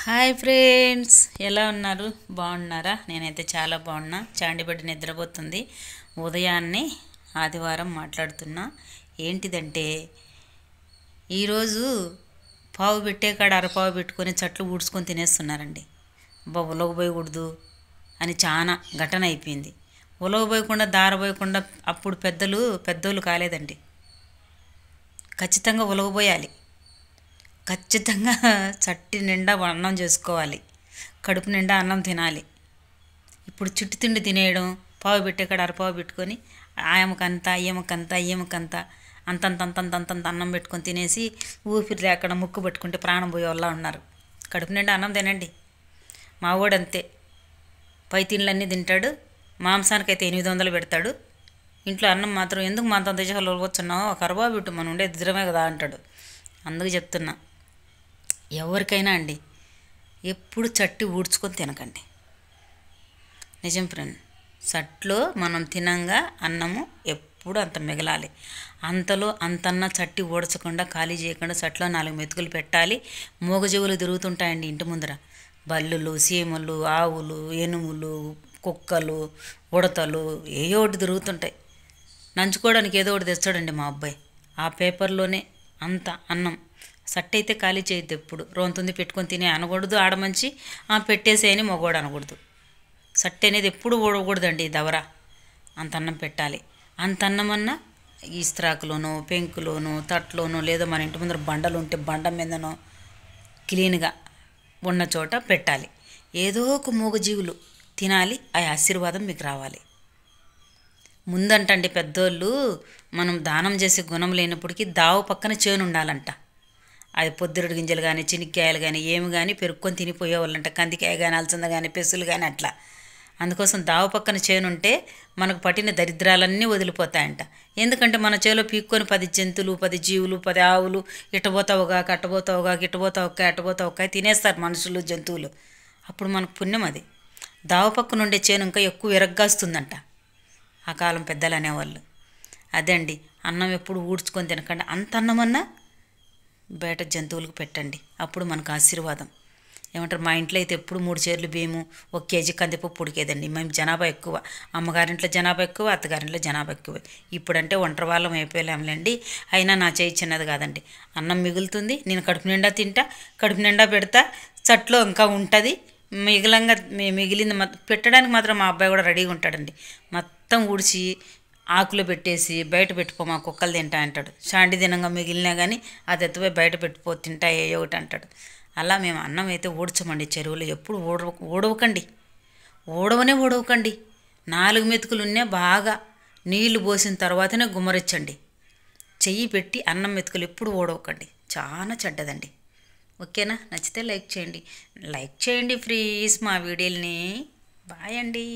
Hi friends, ఎలా ఉన్నారు? బాగున్నారా? నేనైతే చాలా బాగున్నా. చాండిబడి నిద్రపోతుంది. ఉదయాన్నే ఆదివారం మాట్లాడుతున్నా. ఏంటిదంటే ఈరోజు పావు పెట్టే కాడ అరపావు పెట్టుకొని చట్లు ఊడ్చుకొని తినేస్తున్నారండి. అబ్బా, ఉలవబోయకూడదు అని చాలా ఘటన అయిపోయింది. ఉలవబోయకుండా దారబోయకుండా అప్పుడు పెద్దోళ్ళు కాలేదండి. ఖచ్చితంగా ఉలవబోయాలి. ఖచ్చితంగా చట్టి నిండా అన్నం చేసుకోవాలి. కడుపు నిండా అన్నం తినాలి. ఇప్పుడు చుట్టు తిండి తినేయడం, పావు పెట్టే కాడ అరపావు పెట్టుకొని ఆయమకంత ఈయమకంత అంతంత అన్నం పెట్టుకొని తినేసి ఊపిరి లేకుండా ముక్కు పట్టుకుంటే ప్రాణం పోయే వాళ్ళ ఉన్నారు. కడుపు నిండా అన్నం తినండి. మావాడు అంతే, పై తిండ్లన్నీ తింటాడు. మాంసానికైతే 800 పెడతాడు. ఇంట్లో అన్నం మాత్రం ఎందుకు మా అంత దేశాలు వచ్చున్నావు, ఒక అరబాబు పెట్టు, మనం ఉండేది ఇద్దరమే కదా అంటాడు. అందుకు చెప్తున్నా, ఎవరికైనా అండి ఎప్పుడు చట్టి ఊడ్చుకొని తినకండి. నిజం ఫ్రెండ్, చట్లో మనం తినంగా అన్నము ఎప్పుడు అంత మిగలాలి. అంతలో అంతన్నా చట్టి ఊడ్చకుండా ఖాళీ చేయకుండా చట్లో 4 మెతుకులు పెట్టాలి. మూగజీవులు తిరుగుతుంటాయండి ఇంటి ముందర. బల్లులు, సీమలు, ఆవులు, ఎనుములు, కుక్కలు, ఉడతలు ఏయో ఒకటి తిరుగుతుంటాయి. నంచుకోవడానికి ఏదో ఒకటి తెచ్చాడండి మా అబ్బాయి. ఆ పేపర్లోనే అంత అన్నం. సట్టు అయితే ఖాళీ చేయొద్దు. ఎప్పుడు రోంతుంది పెట్టుకొని తినే అనకూడదు ఆడమంచి, పెట్టేసేయని మగవాడు అనకూడదు. సట్టు అనేది ఎప్పుడు ఊడకూడదండి. దవర అంత అన్నం పెట్టాలి. అంత అన్నమన్నా ఇస్త్రాకులోనో, పెంకులోనో, తట్లోనో, లేదో మన ఇంటి ముందర బండలు ఉంటే బండ మీదనో క్లీన్గా ఉన్న చోట పెట్టాలి. ఏదో ఒక మూగజీవులు తినాలి. ఆ ఆశీర్వాదం మీకు రావాలి. ముందంటండి పెద్దోళ్ళు, మనం దానం చేసే గుణం లేనప్పటికీ దావు పక్కన చేను ఉండాలంట. అది పొద్దురుడు గింజలు కానీ, చినిక్కాయలు కానీ, ఏమి కానీ పెరుక్కొని తినిపోయేవాళ్ళంట. కందికాయ కానీ, అలసంద కానీ, పెసులు కానీ అట్లా. అందుకోసం దావు పక్కన చేను ఉంటే మనకు పట్టిన దరిద్రాలన్నీ వదిలిపోతాయంట. ఎందుకంటే మన చేలో పీక్కొని 10 జంతువులు, 10 జీవులు, 10 ఆవులు ఇట్టబోతావుగా కట్టబోతావుగా ఇట్టబోతావుగా తినేస్తారు మనుషులు, జంతువులు. అప్పుడు మనకు పుణ్యం అది. దావు పక్కన ఉండే చేను ఇంకా ఎక్కువ ఎరగ్గాస్తుందంట ఆ కాలం పెద్దలు అనేవాళ్ళు. అదే అండి, అన్నం ఎప్పుడు ఊడ్చుకొని తినకండి. అంత అన్నమన్నా బయట జంతువులకు పెట్టండి. అప్పుడు మనకు ఆశీర్వాదం. ఏమంటారు, మా ఇంట్లో అయితే ఎప్పుడు 3 చేర్లు బియ్యము, 1 కేజీ కందిపప్పు ఉడికేదండి. మేము జనాభా ఎక్కువ. అమ్మగారింట్లో జనాభా ఎక్కువ, అత్తగారింట్లో జనాభా ఎక్కువ. ఇప్పుడంటే ఒంటరి వాళ్ళం అయిపోయాంలేండి. అయినా నా చేయి చిన్నది కాదండి. అన్నం మిగులుతుంది, నేను కడుపు నిండా తింటా, కడుపు నిండా పెడతా. చట్లో ఇంకా ఉంటుంది. మిగిలింది పెట్టడానికి మాత్రం మా అబ్బాయి కూడా రెడీగా ఉంటాడండి. మొత్తం ఊడ్చి ఆకులు పెట్టేసి బయట పెట్టుకో, మా కుక్కలు తింటా అంటాడు. షాండి దినంగా మిగిలినా కానీ అది ఎత్తుపోయి బయట పెట్టిపో, తింటా ఏ ఒకటి అంటాడు. అలా మేము అన్నం అయితే ఊడ్చమండి. చెరువులో ఎప్పుడు ఊడవకండి. ఊడవకండి. 4 మెతుకులు ఉన్నా బాగా నీళ్లు పోసిన తర్వాతనే గుమ్మరించండి. చెయ్యి పెట్టి అన్నం మెతుకులు ఎప్పుడు ఊడవకండి. చాలా చెడ్డదండి. ఓకేనా? నచ్చితే లైక్ చేయండి ప్లీజ్ మా వీడియోని. బాయ్ అండి.